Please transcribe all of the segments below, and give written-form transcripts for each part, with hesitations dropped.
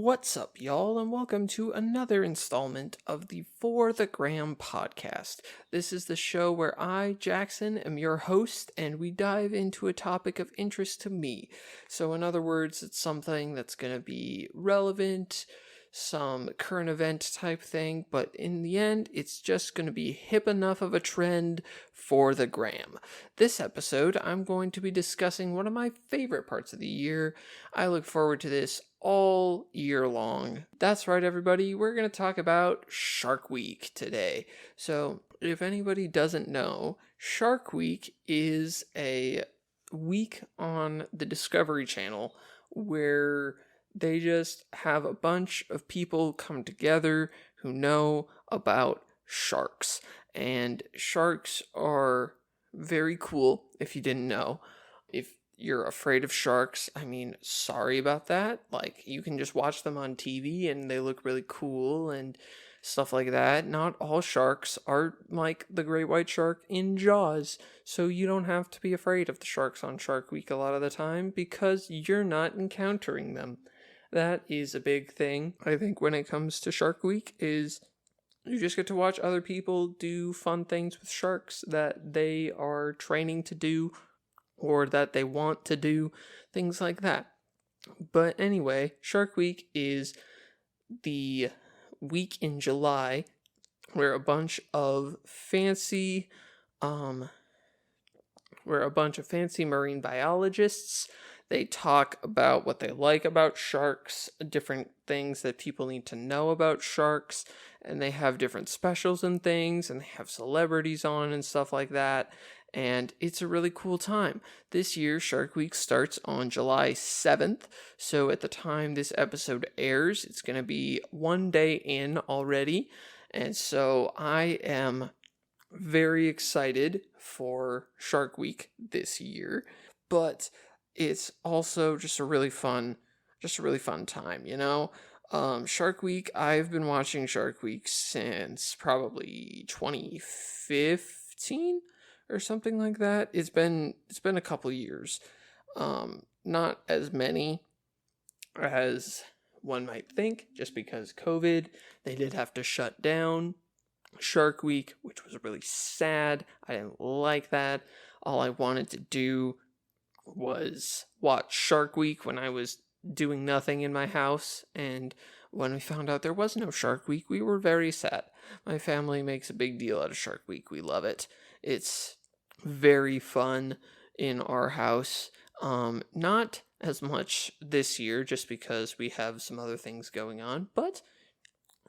What's up, y'all, and welcome to another installment of the For the Gram podcast. This is the show where I, Jaksyn, am your host, and we dive into a topic of interest to me. So, in other words, it's something that's going to be relevant, some current event type thing, but in the end, it's just going to be hip enough of a trend for the gram. This episode, I'm going to be discussing one of my favorite parts of the year. I look forward to this all year long. That's right, everybody. We're going to talk about Shark Week today. So, if anybody doesn't know, Shark Week is a week on the Discovery Channel where they just have a bunch of people come together who know about sharks. And sharks are very cool, if you didn't know. If you're afraid of sharks, sorry about that. Like, you can just watch them on TV and they look really cool and stuff like that. Not all sharks are like the great white shark in Jaws, so you don't have to be afraid of the sharks on Shark Week a lot of the time because you're not encountering them. That is a big thing, I think, when it comes to Shark Week, is you just get to watch other people do fun things with sharks that they are training to do or that they want to do, things like that. But anyway, Shark Week is the week in July where a bunch of fancy marine biologists, they talk about what they like about sharks, different things that people need to know about sharks, and they have different specials and things, and they have celebrities on and stuff like that, and it's a really cool time. This year, Shark Week starts on July 7th, so at the time this episode airs, it's going to be one day in already, and so I am very excited for Shark Week this year, but it's also just a really fun time, you know? Shark Week, I've been watching Shark Week since probably 2015 or something like that. It's been a couple years. Not as many as one might think, just because COVID, they did have to shut down Shark Week, which was really sad. I didn't like that. All I wanted to do was watch Shark Week when I was doing nothing in my house, and when we found out there was no Shark Week, we were very sad. My family makes a big deal out of Shark Week. We love it. It's very fun in our house. Not as much this year, just because we have some other things going on, but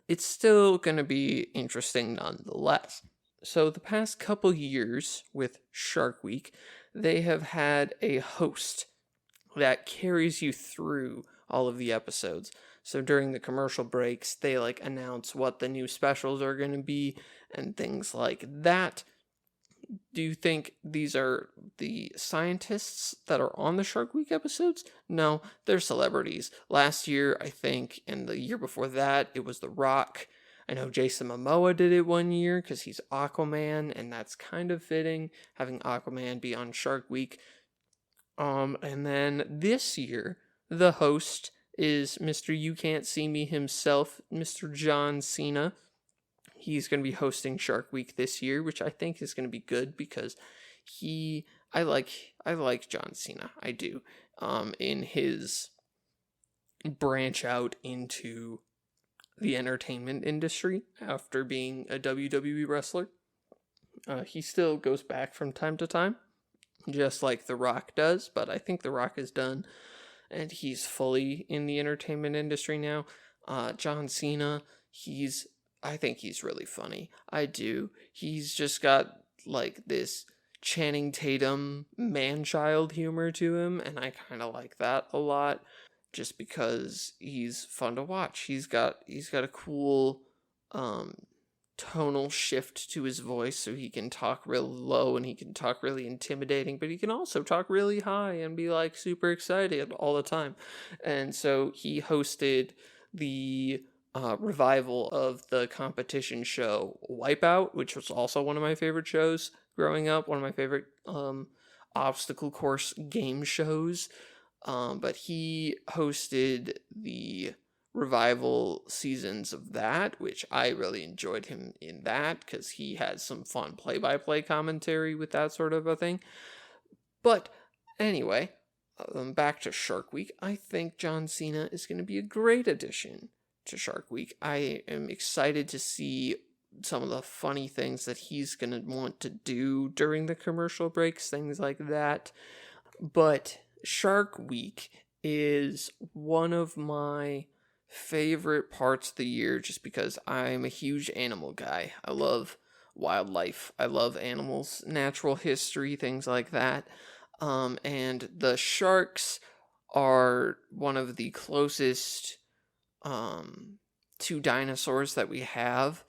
it's still going to be interesting nonetheless. So the past couple years with Shark Week, they have had a host that carries you through all of the episodes. So during the commercial breaks, they announce what the new specials are going to be and things like that. Do you think these are the scientists that are on the Shark Week episodes? No, they're celebrities. Last year, I think, and the year before that, it was The Rock. I know Jason Momoa did it one year because he's Aquaman, and that's kind of fitting, having Aquaman be on Shark Week. And then this year, the host is Mr. You Can't See Me himself, Mr. John Cena. He's going to be hosting Shark Week this year, which I think is going to be good because I like John Cena. I do. In his branch out into the entertainment industry after being a WWE wrestler. He still goes back from time to time, just like The Rock does, but I think The Rock is done and he's fully in the entertainment industry now. John Cena, I think he's really funny. I do. He's just got this Channing Tatum man-child humor to him, and I kind of like that a lot. Just because he's fun to watch. He's got a cool tonal shift to his voice, so he can talk real low and he can talk really intimidating, but he can also talk really high and be super excited all the time. And so he hosted the revival of the competition show Wipeout, which was also one of my favorite shows growing up, one of my favorite obstacle course game shows. But he hosted the revival seasons of that, which I really enjoyed him in that because he has some fun play-by-play commentary with that sort of a thing. But anyway, back to Shark Week. I think John Cena is going to be a great addition to Shark Week. I am excited to see some of the funny things that he's going to want to do during the commercial breaks, things like that. But Shark Week is one of my favorite parts of the year just because I'm a huge animal guy. I love wildlife. I love animals, natural history, things like that. And the sharks are one of the closest to dinosaurs that we have.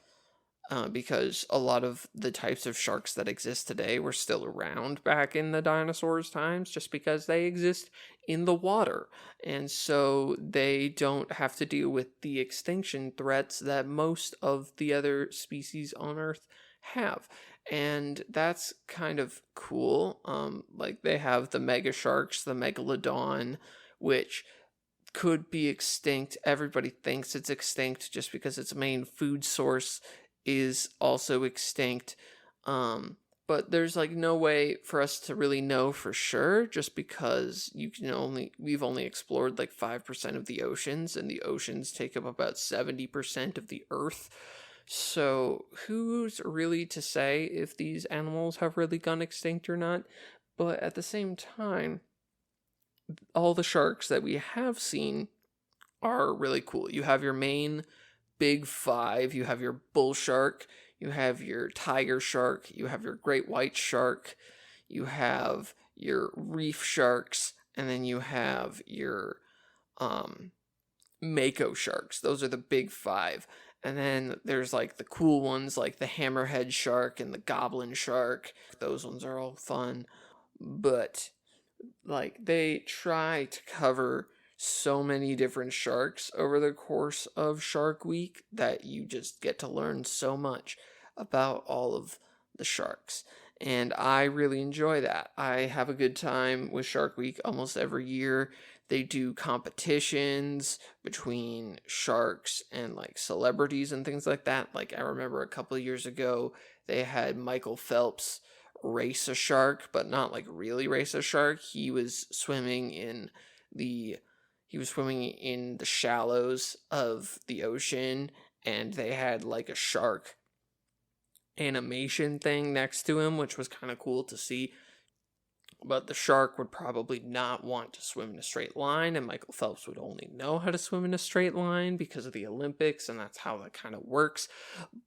Because a lot of the types of sharks that exist today were still around back in the dinosaurs' times, just because they exist in the water. And so they don't have to deal with the extinction threats that most of the other species on Earth have. And that's kind of cool. Like they have the mega sharks, the megalodon, which could be extinct. Everybody thinks it's extinct just because its main food source is also extinct, but there's like no way for us to really know for sure, just because we've only explored like 5% of the oceans, and the oceans take up about 70% of the Earth. So who's really to say if these animals have really gone extinct or not? But at the same time, all the sharks that we have seen are really cool. You have your main big five. You have your bull shark, you have your tiger shark, you have your great white shark, you have your reef sharks, and then you have your Mako sharks. Those are the big five. And then there's like the cool ones like the hammerhead shark and the goblin shark. Those ones are all fun. But like they try to cover so many different sharks over the course of Shark Week that you just get to learn so much about all of the sharks. And I really enjoy that. I have a good time with Shark Week almost every year. They do competitions between sharks and like celebrities and things like that. Like I remember a couple of years ago, they had Michael Phelps race a shark, but not like really race a shark. He was swimming in the shallows of the ocean, and they had like a shark animation thing next to him, which was kind of cool to see. But the shark would probably not want to swim in a straight line, and Michael Phelps would only know how to swim in a straight line because of the Olympics, and that's how that kind of works.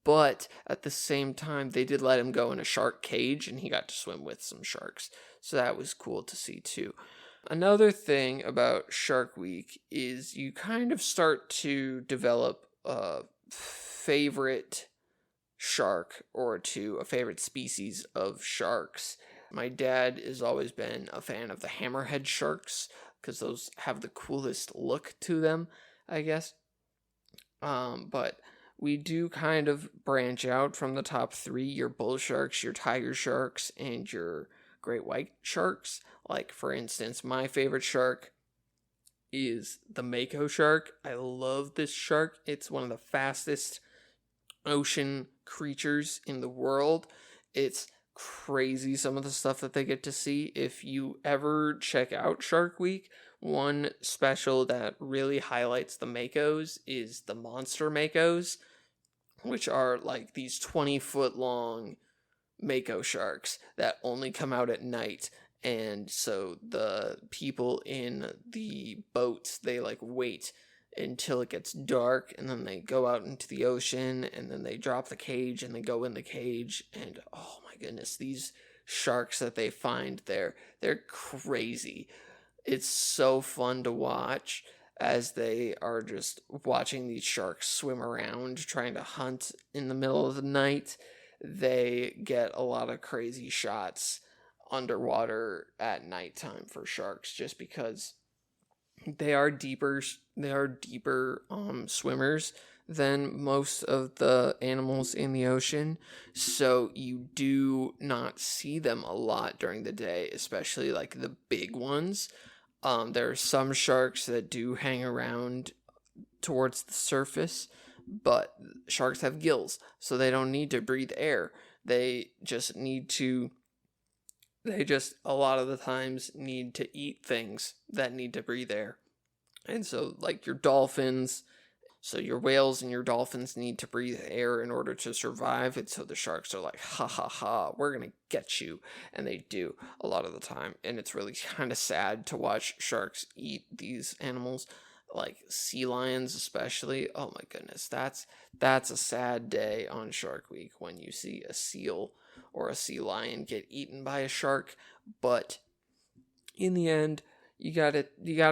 But at the same time, they did let him go in a shark cage, and he got to swim with some sharks. So that was cool to see too. Another thing about Shark Week is you kind of start to develop a favorite shark or two, a favorite species of sharks. My dad has always been a fan of the hammerhead sharks because those have the coolest look to them, I guess. But we do kind of branch out from the top three: your bull sharks, your tiger sharks, and your great white sharks. Like, for instance, my favorite shark is the Mako shark. I love this shark. It's one of the fastest ocean creatures in the world. It's crazy some of the stuff that they get to see. If you ever check out Shark Week, one special that really highlights the Makos is the monster Makos, which are like these 20-foot long Mako sharks that only come out at night. And so the people in the boats, they like wait until it gets dark, and then they go out into the ocean, and then they drop the cage and they go in the cage, and oh my goodness, these sharks that they find there, they're crazy. It's so fun to watch as they are just watching these sharks swim around trying to hunt in the middle of the night. They get a lot of crazy shots underwater at nighttime for sharks just because they are deeper swimmers than most of the animals in the ocean, so you do not see them a lot during the day, especially like the big ones. There are some sharks that do hang around towards the surface, but sharks have gills, so they don't need to breathe air. They just a lot of the times need to eat things that need to breathe air. And so, like your dolphins, so your whales and your dolphins need to breathe air in order to survive. And so the sharks are like, ha ha ha, we're going to get you. And they do a lot of the time. And it's really kind of sad to watch sharks eat these animals, like sea lions especially. Oh my goodness, that's a sad day on Shark Week when you see a seal or a sea lion get eaten by a shark. But in the end, you gotta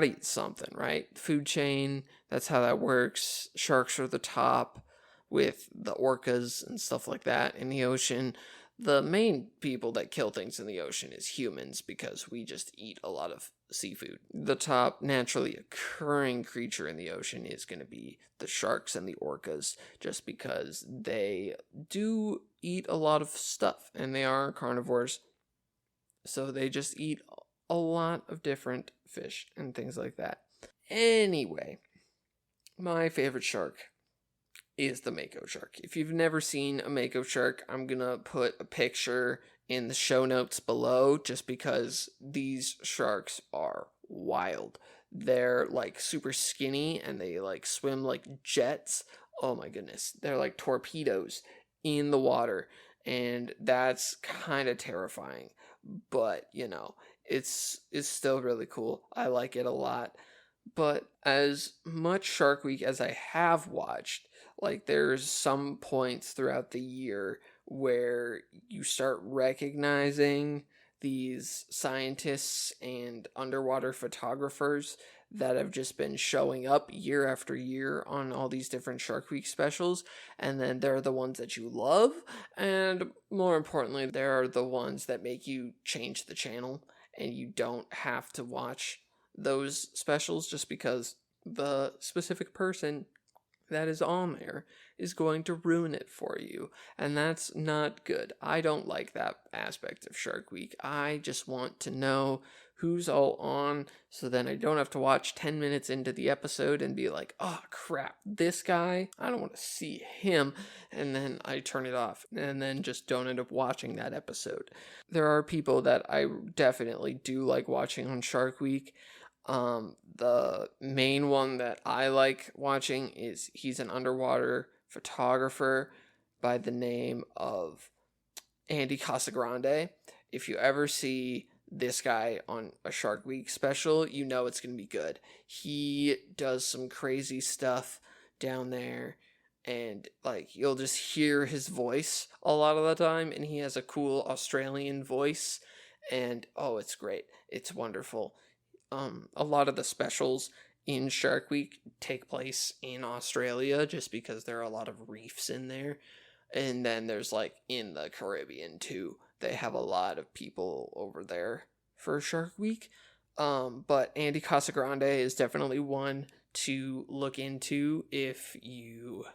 eat something, right? Food chain, that's how that works. Sharks are the top with the orcas and stuff like that in the ocean. The main people that kill things in the ocean is humans, because we just eat a lot of seafood. The top naturally occurring creature in the ocean is going to be the sharks and the orcas, just because they do eat a lot of stuff and they are carnivores. So they just eat a lot of different fish and things like that. Anyway, my favorite shark is the Mako shark. If you've never seen a Mako shark, I'm gonna put a picture in the show notes below, just because these sharks are wild. They're like super skinny and they like swim like jets. Oh my goodness, they're like torpedoes in the water, and that's kind of terrifying, but it's still really cool. I like it a lot. But as much Shark Week as I have watched, like there's some points throughout the year where you start recognizing these scientists and underwater photographers that have just been showing up year after year on all these different Shark Week specials, and then they're the ones that you love, and more importantly, they're the ones that make you change the channel, and you don't have to watch those specials just because the specific person that is on there is going to ruin it for you, and that's not good. I don't like that aspect of Shark Week. I just want to know who's all on, so then I don't have to watch 10 minutes into the episode and be like, oh crap, this guy, I don't want to see him, and then I turn it off, and then just don't end up watching that episode. There are people that I definitely do like watching on Shark Week. The main one that I like watching he's an underwater photographer by the name of Andy Casagrande. If you ever see this guy on a Shark Week special, you know it's going to be good. He does some crazy stuff down there, and like you'll just hear his voice a lot of the time, and he has a cool Australian voice, and oh, it's great. It's wonderful. A lot of the specials in Shark Week take place in Australia just because there are a lot of reefs in there. And then there's like in the Caribbean too. They have a lot of people over there for Shark Week. But Andy Casagrande is definitely one to look into if you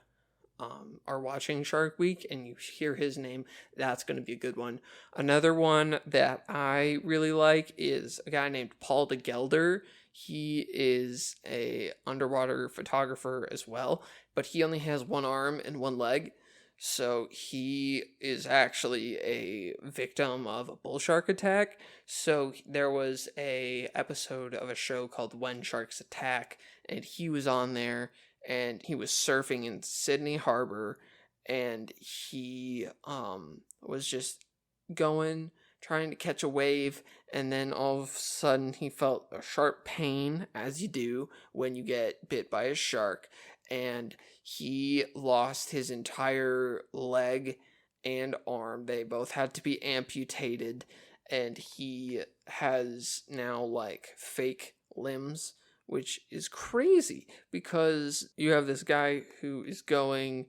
are watching Shark Week and you hear his name. That's going to be a good one. Another one that I really like is a guy named Paul de Gelder. He is a underwater photographer as well, but he only has one arm and one leg. So he is actually a victim of a bull shark attack. So there was a episode of a show called When Sharks Attack, and he was on there, and he was surfing in Sydney Harbor, and he was just trying to catch a wave, and then all of a sudden he felt a sharp pain, as you do when you get bit by a shark, and he lost his entire leg and arm. They both had to be amputated, and he has now like fake limbs, which is crazy because you have this guy who is going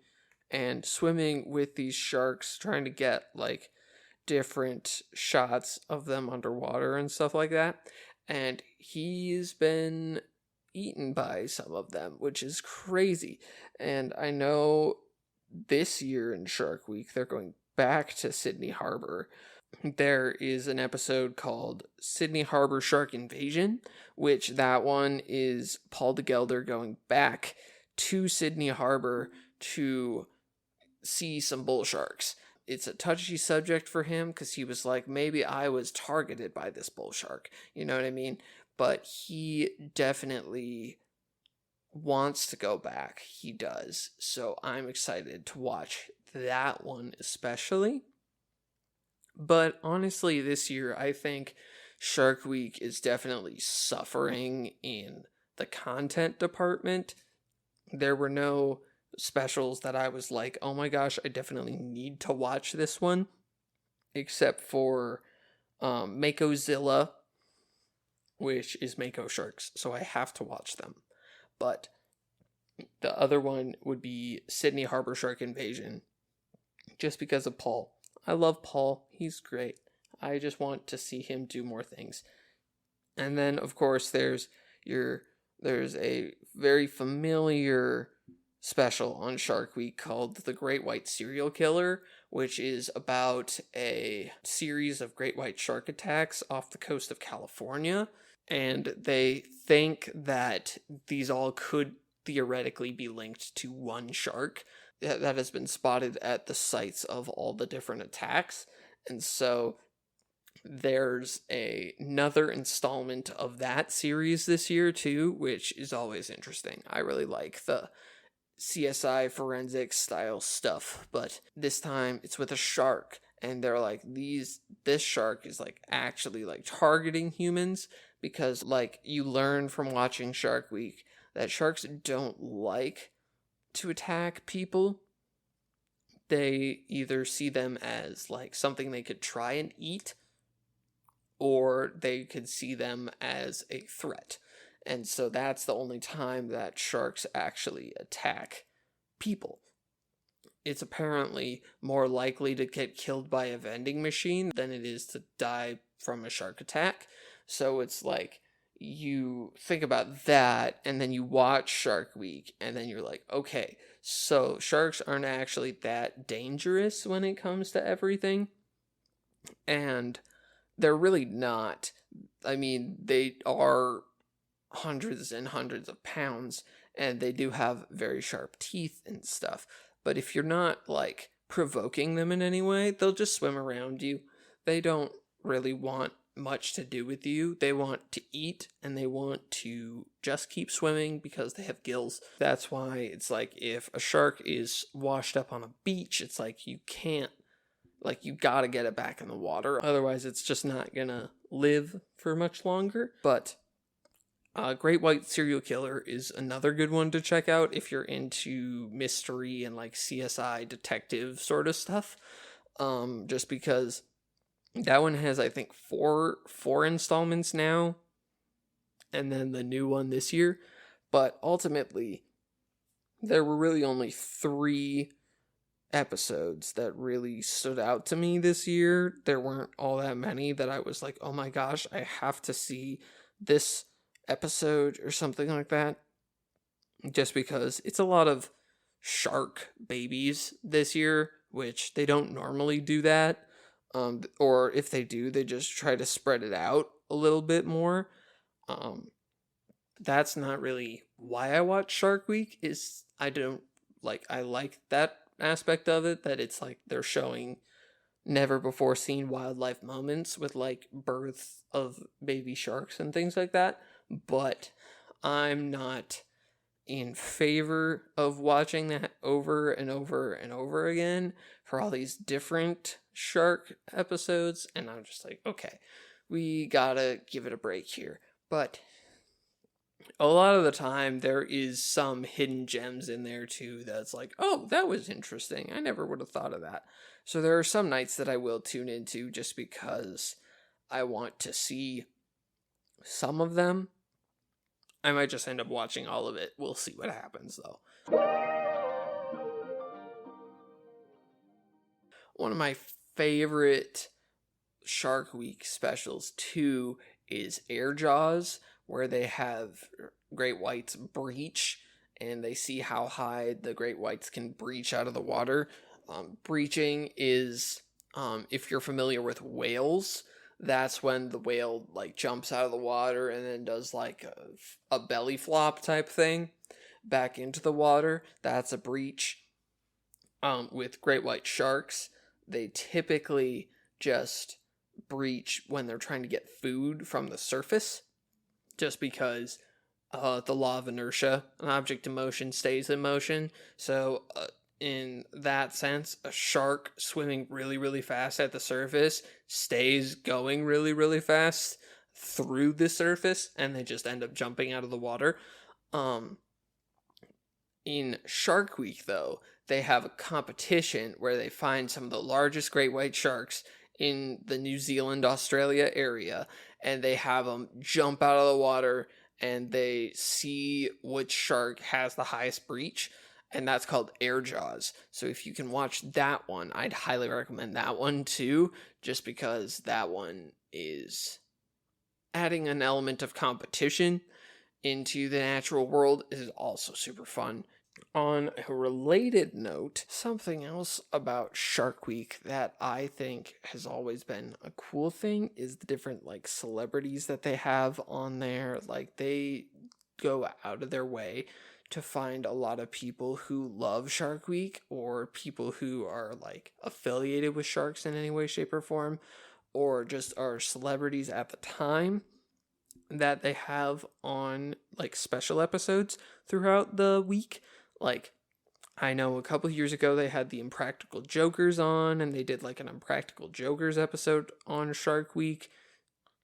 and swimming with these sharks, trying to get like different shots of them underwater and stuff like that, and he's been eaten by some of them, which is crazy. And I know this year in Shark Week they're going back to Sydney Harbor. There is an episode called Sydney Harbor Shark Invasion, which that one is Paul de Gelder going back to Sydney Harbor to see some bull sharks. It's a touchy subject for him because he was like, maybe I was targeted by this bull shark. You know what I mean? But he definitely wants to go back. He does. So I'm excited to watch that one especially. But honestly, this year, I think Shark Week is definitely suffering in the content department. There were no specials that I was like, oh my gosh, I definitely need to watch this one, except for Makozilla, which is Mako Sharks, so I have to watch them. But the other one would be Sydney Harbor Shark Invasion, just because of Paul. I love Paul. He's great. I just want to see him do more things. And then, of course, there's a very familiar special on Shark Week called The Great White Serial Killer, which is about a series of great white shark attacks off the coast of California. And they think that these all could theoretically be linked to one shark that has been spotted at the sites of all the different attacks. And so there's another installment of that series this year too, which is always interesting. I really like the CSI forensic style stuff, but this time it's with a shark, and they're like, this shark is like actually like targeting humans, because like you learn from watching Shark Week that sharks don't like to attack people. They either see them as like something they could try and eat, or they could see them as a threat. And so that's the only time that sharks actually attack people. It's apparently more likely to get killed by a vending machine than it is to die from a shark attack. So it's like, you think about that, and then you watch Shark Week, and then you're like, okay, so sharks aren't actually that dangerous when it comes to everything. And they're really not. I mean, they are hundreds and hundreds of pounds, and they do have very sharp teeth and stuff. But if you're not, like, provoking them in any way, they'll just swim around you. They don't really want much to do with you. They want to eat, and they want to just keep swimming because they have gills. That's why it's like, if a shark is washed up on a beach, it's like you can't, like, you gotta get it back in the water. Otherwise, it's just not gonna live for much longer. But Great White Serial Killer is another good one to check out if you're into mystery and like CSI detective sort of stuff. Just because that one has, I think, four installments now, and then the new one this year. But ultimately, there were really only 3 episodes that really stood out to me this year. There weren't all that many that I was like, oh my gosh, I have to see this episode or something like that. Just because it's a lot of shark babies this year, which they don't normally do that. Or if they do, they just try to spread it out a little bit more. That's not really why I watch Shark Week. I like that aspect of it, that it's like they're showing never before seen wildlife moments with like birth of baby sharks and things like that. But I'm not in favor of watching that over and over and over again for all these different shark episodes, and I'm just like, okay, we gotta give it a break here. But a lot of the time there is some hidden gems in there too that's like, oh, that was interesting, I never would have thought of that. So there are some nights that I will tune into just because I want to see some of them. I might just end up watching all of it. We'll see what happens, though. One of my favorite Shark Week specials, too, is Air Jaws, where they have great whites breach, and they see how high the great whites can breach out of the water. Breaching is, if you're familiar with whales, that's when the whale like jumps out of the water and then does like a belly flop type thing. back into the water, that's a breach. With great white sharks, they typically just breach when they're trying to get food from the surface, just because the law of inertia, an object in motion stays in motion. So in that sense, a shark swimming really, really fast at the surface stays going really, really fast through the surface, and they just end up jumping out of the water. In Shark Week, though, they have a competition where they find some of the largest great white sharks in the New Zealand, Australia area, and they have them jump out of the water, and they see which shark has the highest breach, and that's called Air Jaws. So if you can watch that one, I'd highly recommend that one too, just because that one is adding an element of competition into the natural world is also super fun. On a related note, something else about Shark Week that I think has always been a cool thing is the different like celebrities that they have on there. Like they go out of their way to find a lot of people who love Shark Week or people who are like affiliated with sharks in any way, shape, or form, or just are celebrities at the time that they have on like special episodes throughout the week. Like, I know a couple years ago they had the Impractical Jokers on, and they did like an Impractical Jokers episode on Shark Week.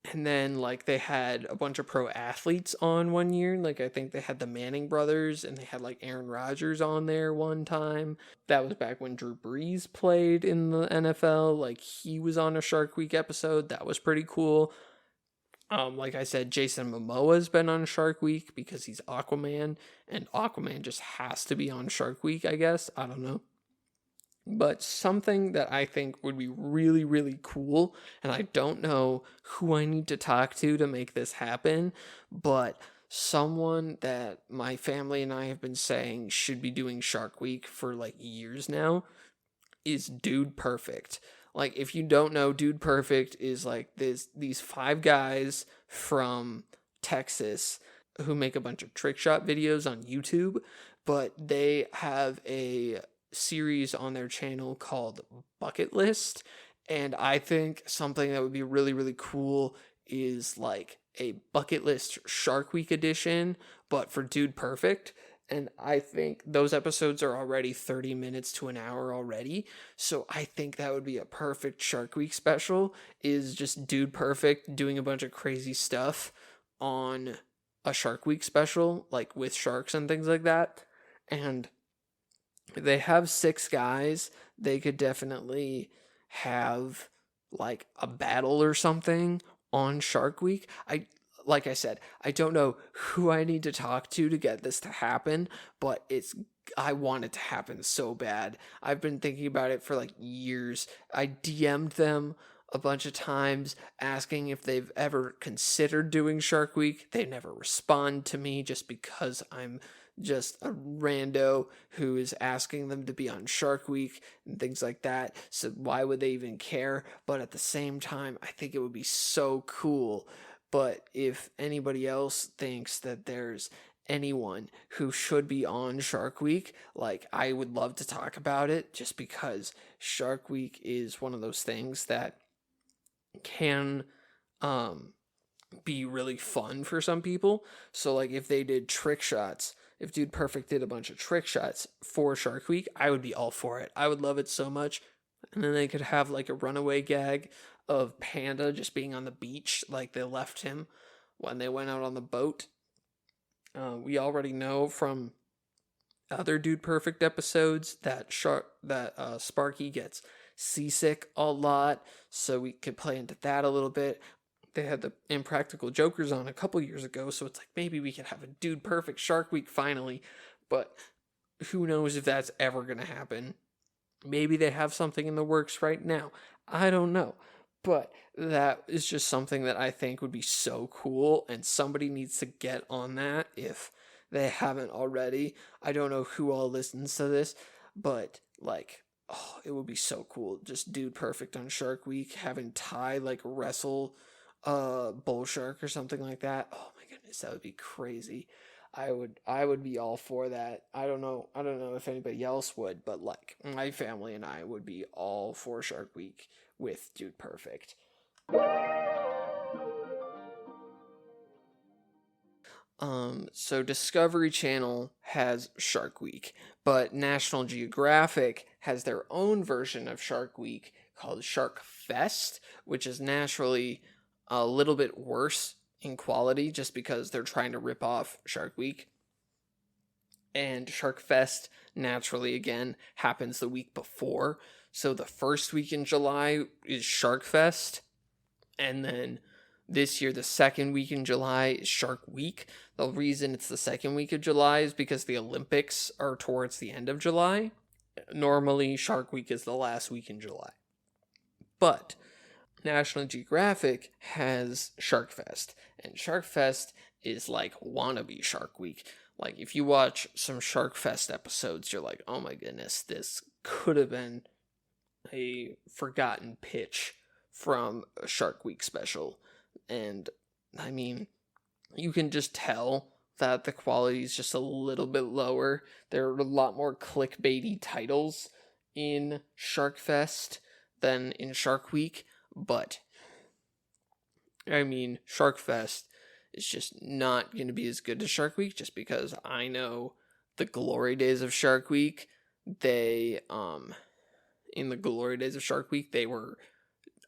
And then like they had a bunch of pro athletes on one year. Like I think they had the Manning brothers, and they had like Aaron Rodgers on there one time. That was back when Drew Brees played in the NFL. Like he was on a Shark Week episode. That was pretty cool. Like I said, Jason Momoa's been on Shark Week because he's Aquaman, and Aquaman just has to be on Shark Week, I guess. I don't know. But something that I think would be really, really cool, and I don't know who I need to talk to make this happen, but someone that my family and I have been saying should be doing Shark Week for like years now is Dude Perfect. Like, if you don't know, Dude Perfect is like these 5 guys from Texas who make a bunch of trick shot videos on YouTube, but they have a series on their channel called Bucket List, and I think something that would be really, really cool is like a Bucket List Shark Week edition, but for Dude Perfect. And I think those episodes are already 30 minutes to an hour already. So I think that would be a perfect Shark Week special, is just Dude Perfect doing a bunch of crazy stuff on a Shark Week special, like with sharks and things like that. And they have 6 guys. They could definitely have like a battle or something on Shark Week. Like I said, I don't know who I need to talk to get this to happen, but I want it to happen so bad. I've been thinking about it for like years. I DM'd them a bunch of times asking if they've ever considered doing Shark Week. They never respond to me just because I'm just a rando who is asking them to be on Shark Week and things like that. So why would they even care? But at the same time, I think it would be so cool. But if anybody else thinks that there's anyone who should be on Shark Week, like, I would love to talk about it, just because Shark Week is one of those things that can be really fun for some people. So like if they did trick shots, if Dude Perfect did a bunch of trick shots for Shark Week, I would be all for it. I would love it so much. And then they could have like a runaway gag of Panda just being on the beach, like they left him when they went out on the boat. We already know from other Dude Perfect episodes that Sparky gets seasick a lot, so we could play into that a little bit. They had the Impractical Jokers on a couple years ago, so it's like maybe we could have a Dude Perfect Shark Week finally, but who knows if that's ever going to happen. Maybe they have something in the works right now. I don't know. But that is just something that I think would be so cool, and somebody needs to get on that if they haven't already. I don't know who all listens to this, but like, oh, it would be so cool. Just Dude Perfect on Shark Week, having Ty like wrestle bull shark or something like that. Oh my goodness, that would be crazy. I would be all for that. I don't know if anybody else would, but like my family and I would be all for Shark Week with Dude Perfect. So Discovery Channel has Shark Week, but National Geographic has their own version of Shark Week called Shark Fest, which is naturally a little bit worse in quality just because they're trying to rip off Shark Week. And Shark Fest naturally again happens the week before. So the first week in July is Shark Fest, and then this year, the second week in July is Shark Week. The reason it's the second week of July is because the Olympics are towards the end of July. Normally, Shark Week is the last week in July. But National Geographic has Shark Fest, and Shark Fest is like wannabe Shark Week. Like, if you watch some Shark Fest episodes, you're like, oh my goodness, this could have been a forgotten pitch from a Shark Week special. And I mean, you can just tell that the quality is just a little bit lower. There are a lot more clickbaity titles in Shark Fest than in Shark Week, but I mean, Shark Fest is just not going to be as good as Shark Week, just because I know the glory days of Shark Week, in the glory days of Shark Week, they were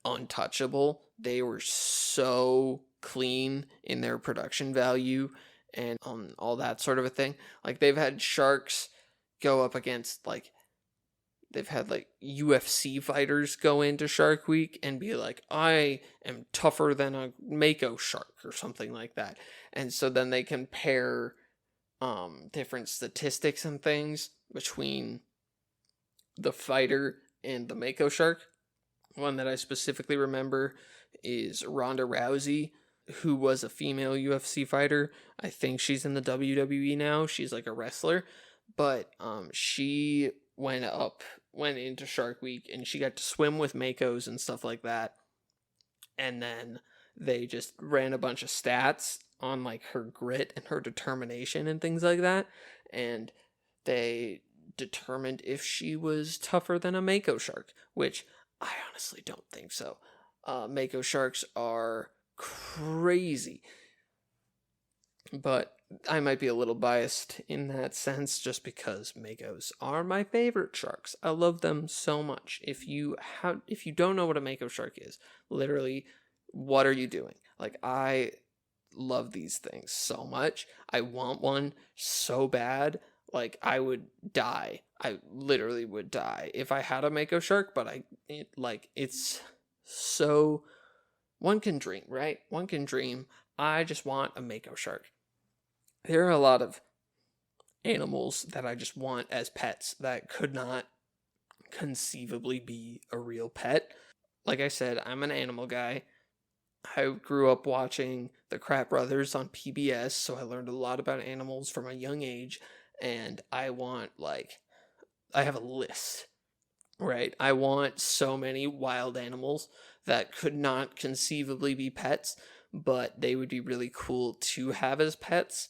untouchable. They were so clean in their production value and all that sort of a thing. Like, they've had sharks go up against, like, they've had like UFC fighters go into Shark Week and be like, I am tougher than a Mako shark or something like that. And so then they compare different statistics and things between the fighter and the Mako shark. One that I specifically remember is Ronda Rousey, who was a female UFC fighter. I think she's in the WWE now. She's like a wrestler. But she went into Shark Week, and she got to swim with Makos and stuff like that. And then they just ran a bunch of stats on like her grit and her determination and things like that. And they determined if she was tougher than a Mako shark, which I honestly don't think so. Mako sharks are crazy. But I might be a little biased in that sense just because Makos are my favorite sharks. I love them so much. If you don't know what a Mako shark is, literally, what are you doing? Like, I love these things so much. I want one so bad. Like, I would die. I literally would die if I had a Mako shark, but it's so... One can dream, right? One can dream. I just want a Mako shark. There are a lot of animals that I just want as pets that could not conceivably be a real pet. Like I said, I'm an animal guy. I grew up watching the Crap Brothers on PBS, so I learned a lot about animals from a young age, and I have a list, right? I want so many wild animals that could not conceivably be pets, but they would be really cool to have as pets.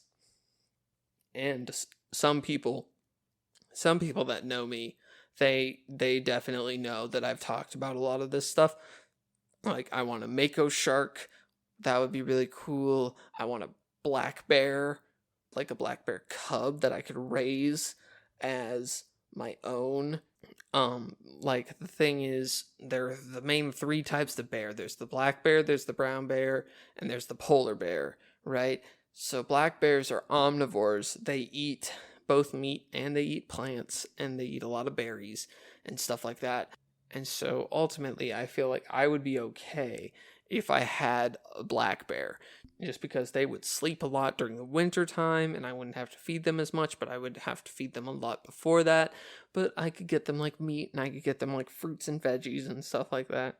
And some people that know me, they definitely know that I've talked about a lot of this stuff. Like, I want a Mako shark. That would be really cool. I want a black bear, like a black bear cub that I could raise as my own. Like, the thing is, there are the main three types of bear. There's the black bear, there's the brown bear, and there's the polar bear, right? So black bears are omnivores. They eat both meat and they eat plants, and they eat a lot of berries and stuff like that. And so ultimately, I feel like I would be okay if I had a black bear, just because they would sleep a lot during the winter time, and I wouldn't have to feed them as much, but I would have to feed them a lot before that. But I could get them like meat, and I could get them like fruits and veggies and stuff like that,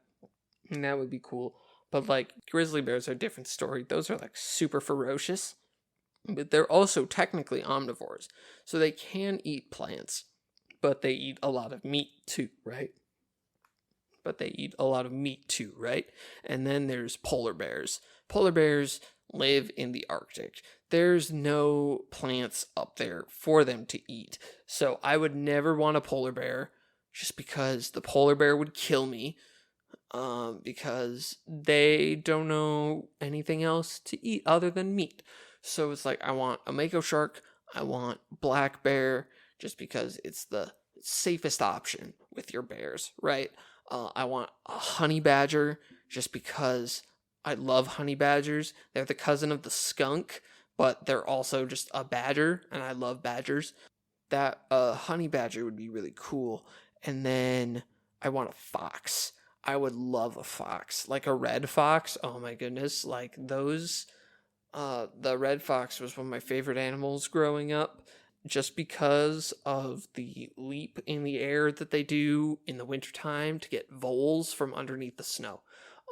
and that would be cool. But like, grizzly bears are a different story. Those are like super ferocious, but they're also technically omnivores, so they can eat plants, but they eat a lot of meat too, right? And then there's polar bears. Polar bears, live in the Arctic. There's no plants up there for them to eat. So I would never want a polar bear, just because the polar bear would kill me, because they don't know anything else to eat other than meat. So it's like, I want a mako shark, I want black bear, just because it's the safest option with your bears, right? I want a honey badger, just because I love honey badgers. They're the cousin of the skunk, but they're also just a badger, and I love badgers. That honey badger would be really cool. And then I want a fox. I would love a fox, like a red fox. Oh my goodness, like those. The red fox was one of my favorite animals growing up, just because of the leap in the air that they do in the wintertime to get voles from underneath the snow.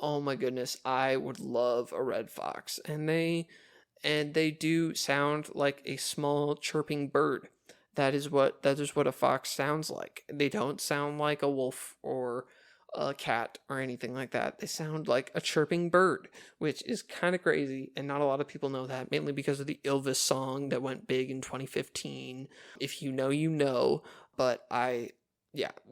Oh my goodness, I would love a red fox. And they do sound like a small chirping bird. That is what a fox sounds like. They don't sound like a wolf or a cat or anything like that. They sound like a chirping bird, which is kind of crazy, and not a lot of people know that, mainly because of the Elvis song that went big in 2015. If you know, you know. But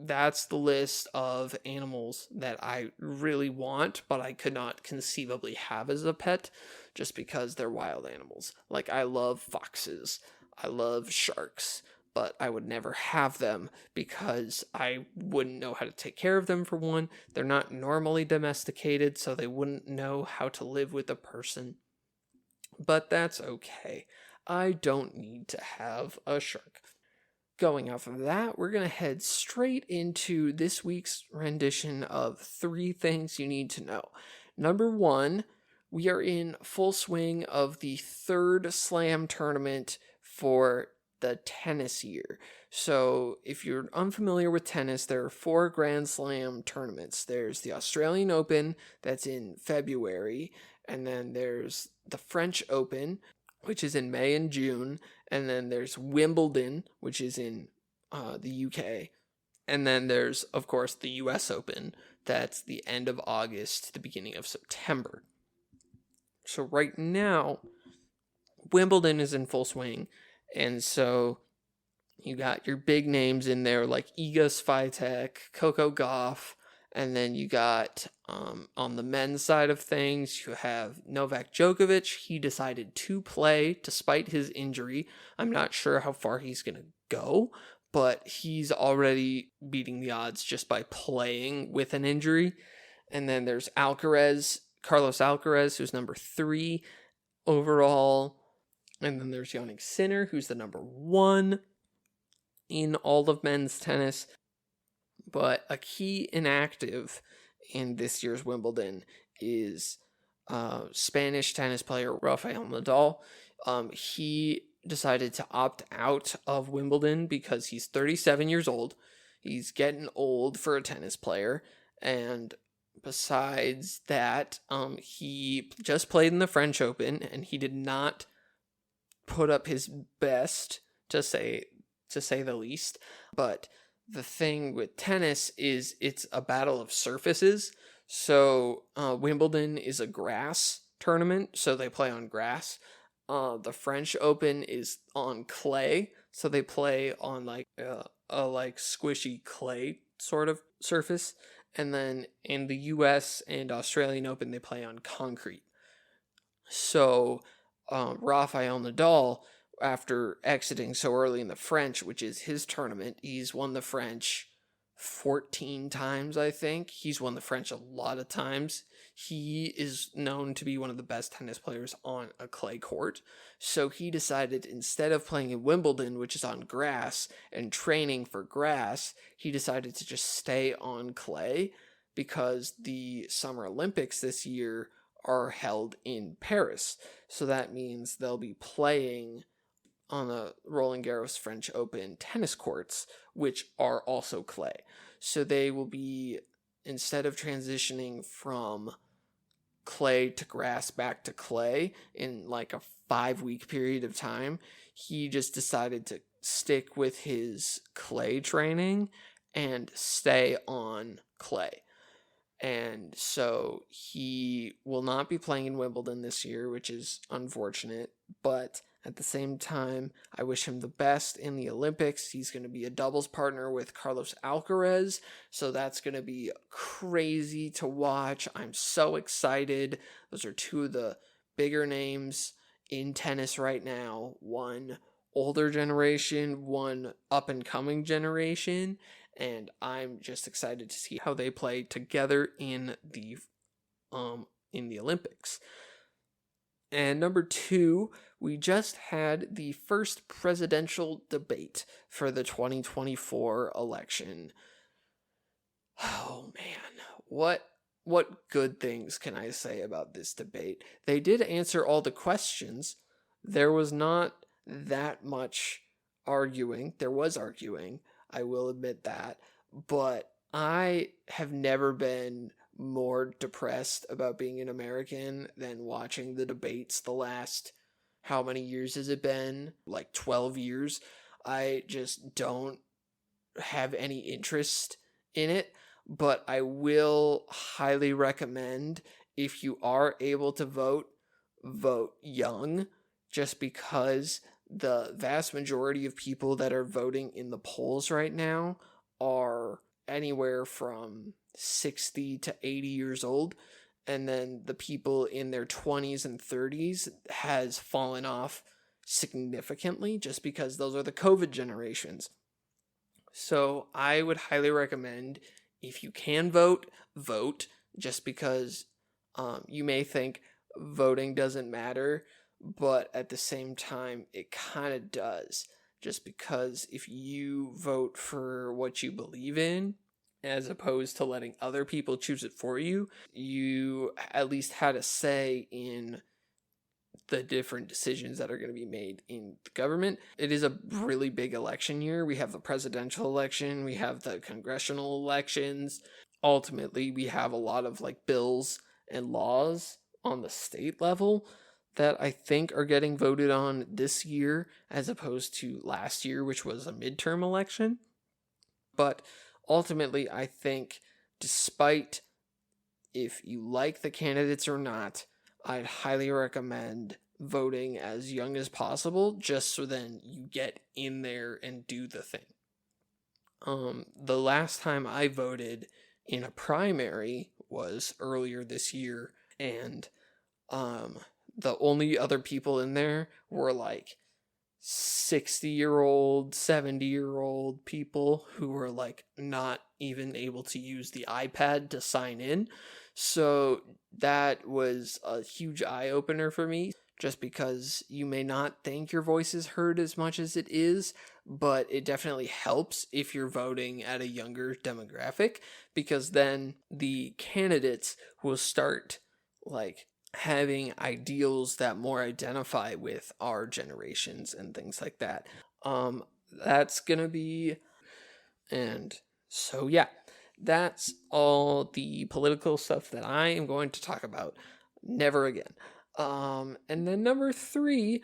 that's the list of animals that I really want, but I could not conceivably have as a pet, just because they're wild animals. Like, I love foxes, I love sharks, but I would never have them because I wouldn't know how to take care of them, for one. They're not normally domesticated, so they wouldn't know how to live with a person. But that's okay. I don't need to have a shark. Going off of that, we're going to head straight into this week's rendition of 3 things you need to know. Number 1, we are in full swing of the 3rd slam tournament for the tennis year. So if you're unfamiliar with tennis, there are 4 Grand Slam tournaments. There's the Australian Open, that's in February, and then there's the French Open, which is in May and June, and then there's Wimbledon, which is in the UK, and then there's, of course, the US Open, that's the end of August, the beginning of September. So right now, Wimbledon is in full swing, and so you got your big names in there like Iga Swiatek, Coco Gauff, and then you got, on the men's side of things, you have Novak Djokovic. He decided to play despite his injury. I'm not sure how far he's going to go, but he's already beating the odds just by playing with an injury. And then there's Carlos Alcaraz, who's number 3 overall. And then there's Jannik Sinner, who's the number 1 in all of men's tennis. But a key inactive in this year's Wimbledon is Spanish tennis player Rafael Nadal. He decided to opt out of Wimbledon because he's 37 years old. He's getting old for a tennis player. And besides that, he just played in the French Open, and he did not put up his best, to say the least. But the thing with tennis is it's a battle of surfaces. So Wimbledon is a grass tournament, so they play on grass. The French Open is on clay, so they play on like a squishy clay sort of surface. And then in the US and Australian Open, they play on concrete. So Rafael Nadal, after exiting so early in the French, which is his tournament, he's won the French 14 times, I think. He's won the French a lot of times. He is known to be one of the best tennis players on a clay court. So he decided, instead of playing in Wimbledon, which is on grass, and training for grass, he decided to just stay on clay, because the Summer Olympics this year are held in Paris. So that means they'll be playing on the Roland Garros French Open tennis courts, which are also clay. So they will be, instead of transitioning from clay to grass back to clay in like a 5-week period of time, he just decided to stick with his clay training and stay on clay. And so he will not be playing in Wimbledon this year, which is unfortunate. But at the same time, I wish him the best in the Olympics. He's going to be a doubles partner with Carlos Alcaraz. So that's going to be crazy to watch. I'm so excited. Those are two of the bigger names in tennis right now. One older generation, one up and coming generation. And I'm just excited to see how they play together in the Olympics. And number 2, we just had the first presidential debate for the 2024 election. Oh man, what good things can I say about this debate? They did answer all the questions. There was not that much arguing. There was arguing, I will admit that, but I have never been more depressed about being an American than watching the debates the last, how many years has it been? Like 12 years. I just don't have any interest in it, but I will highly recommend, if you are able to vote young, just because the vast majority of people that are voting in the polls right now are anywhere from 60 to 80 years old. And then the people in their 20s and 30s has fallen off significantly just because those are the COVID generations. So I would highly recommend, if you can vote, just because you may think voting doesn't matter. But at the same time, it kind of does. Just because if you vote for what you believe in, as opposed to letting other people choose it for you, you at least had a say in the different decisions that are going to be made in the government. It is a really big election year. We have the presidential election, we have the congressional elections. Ultimately, we have a lot of bills and laws on the state level that I think are getting voted on this year as opposed to last year, which was a midterm election. But ultimately, I think despite if you like the candidates or not, I'd highly recommend voting as young as possible, just so then you get in there and do the thing. The last time I voted in a primary was earlier this year, and the only other people in there were 60-year-old, 70-year-old people who were not even able to use the iPad to sign in. So that was a huge eye-opener for me, just because you may not think your voice is heard as much as it is, but it definitely helps if you're voting at a younger demographic, because then the candidates will start having ideals that more identify with our generations and things like that. That's gonna be, and so yeah, that's all the political stuff that I am going to talk about. Never again. And then number 3,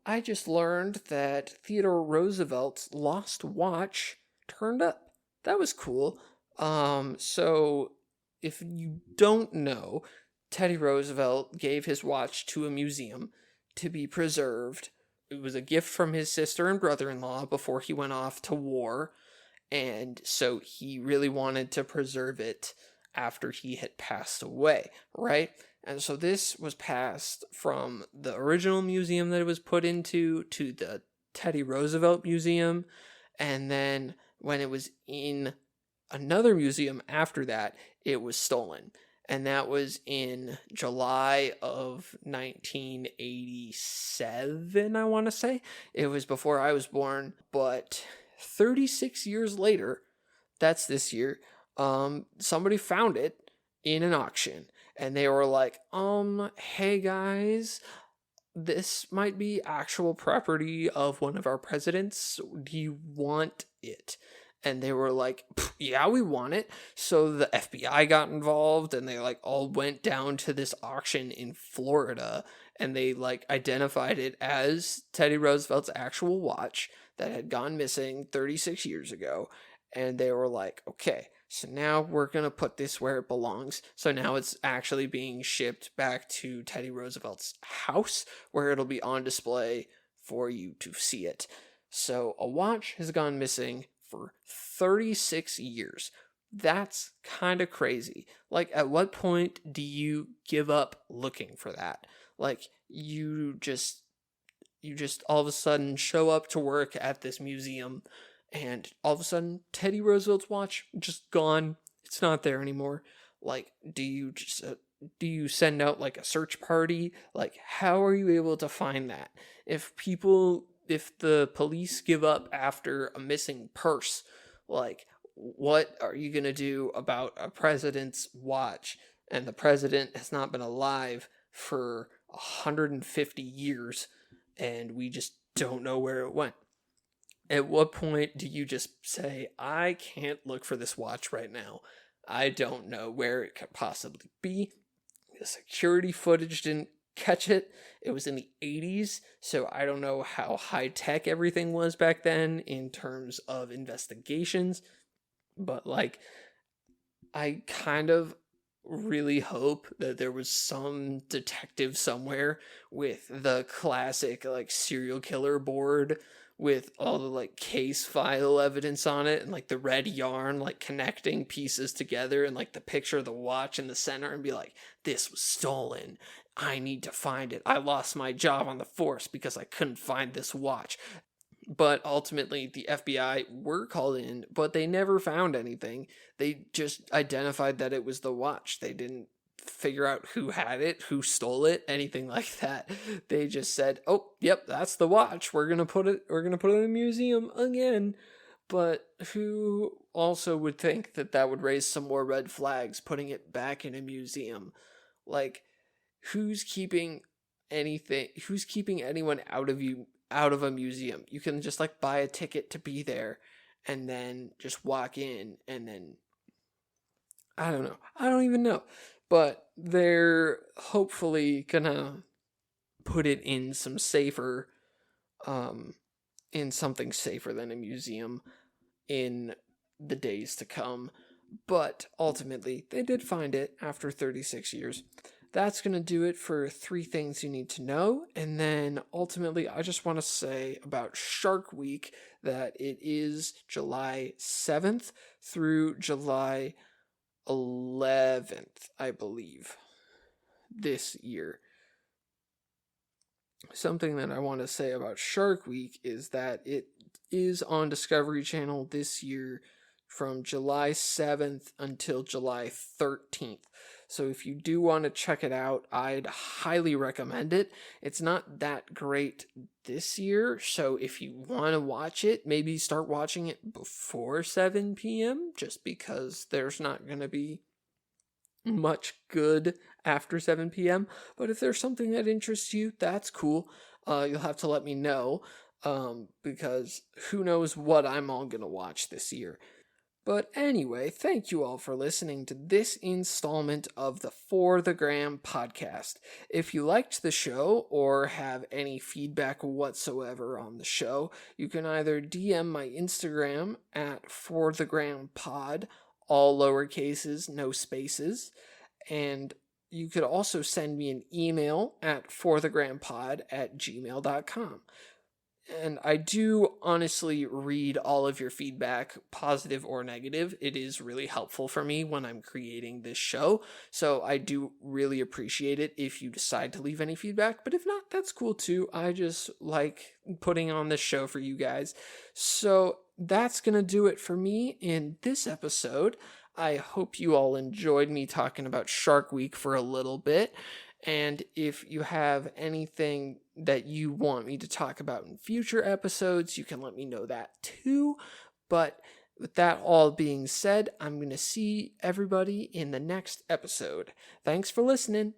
I just learned that Theodore Roosevelt's lost watch turned up. That was cool. So if you don't know, Teddy Roosevelt gave his watch to a museum to be preserved. It was a gift from his sister and brother-in-law before he went off to war, and so he really wanted to preserve it after he had passed away, right? And so this was passed from the original museum that it was put into to the Teddy Roosevelt Museum, and then when it was in another museum after that, it was stolen. And that was in July of 1987, I want to say. It was before I was born, but 36 years later, that's this year, somebody found it in an auction. And they were like, hey guys, this might be actual property of one of our presidents. Do you want it? And they were like, yeah, we want it. So the FBI got involved, and they all went down to this auction in Florida, and they identified it as Teddy Roosevelt's actual watch that had gone missing 36 years ago. And they were like, okay, So now we're going to put this where it belongs. So now it's actually being shipped back to Teddy Roosevelt's house, where it'll be on display for you to see it. So a watch has gone missing for 36 years. That's kind of crazy. Like, at what point do you give up looking for that? Like, you just all of a sudden show up to work at this museum, and all of a sudden Teddy Roosevelt's watch just gone. It's not there anymore. Like, do you send out like a search party? Like, how are you able to find that? If the police give up after a missing purse, like, what are you going to do about a president's watch? And the president has not been alive for 150 years, and we just don't know where it went. At what point do you just say, I can't look for this watch right now? I don't know where it could possibly be. The security footage didn't catch it. It was in the 80s, so I don't know how high-tech everything was back then in terms of investigations. But, like, I kind of really hope that there was some detective somewhere with the classic, like, serial killer board with all the, like, case file evidence on it, and, like, the red yarn, like, connecting pieces together, and, like, the picture of the watch in the center, and be like, this was stolen. I need to find it. I lost my job on the force because I couldn't find this watch. But ultimately, the FBI were called in, but they never found anything. They just identified that it was the watch. They didn't figure out who had it, who stole it, anything like that. They just said, "Oh, yep, that's the watch. We're gonna put it in a museum again." But who also would think that would raise some more red flags, putting it back in a museum? Like, who's keeping anyone out of a museum? You can just, like, buy a ticket to be there and then just walk in, and then I don't know. I don't even know. But they're hopefully gonna put it in some safer in something safer than a museum in the days to come. But ultimately, they did find it after 36 years. That's going to do it for 3 things you need to know. And then ultimately, I just want to say about Shark Week that it is July 7th through July 11th, I believe, this year. Something that I want to say about Shark Week is that it is on Discovery Channel this year from July 7th until July 13th. So if you do want to check it out, I'd highly recommend it. It's not that great this year, so if you want to watch it, maybe start watching it before 7 p.m., just because there's not going to be much good after 7 p.m. But if there's something that interests you, that's cool. You'll have to let me know, because who knows what I'm all going to watch this year. But anyway, thank you all for listening to this installment of the For the Gram podcast. If you liked the show or have any feedback whatsoever on the show, you can either DM my Instagram at forthegrahampod, all lowercases, no spaces, and you could also send me an email at forthegrahampod@gmail.com. And I do honestly read all of your feedback, positive or negative. It is really helpful for me when I'm creating this show. So I do really appreciate it if you decide to leave any feedback. But if not, that's cool too. I just like putting on this show for you guys. So that's going to do it for me in this episode. I hope you all enjoyed me talking about Shark Week for a little bit. And if you have anything that you want me to talk about in future episodes, you can let me know that too. But with that all being said, I'm going to see everybody in the next episode. Thanks for listening.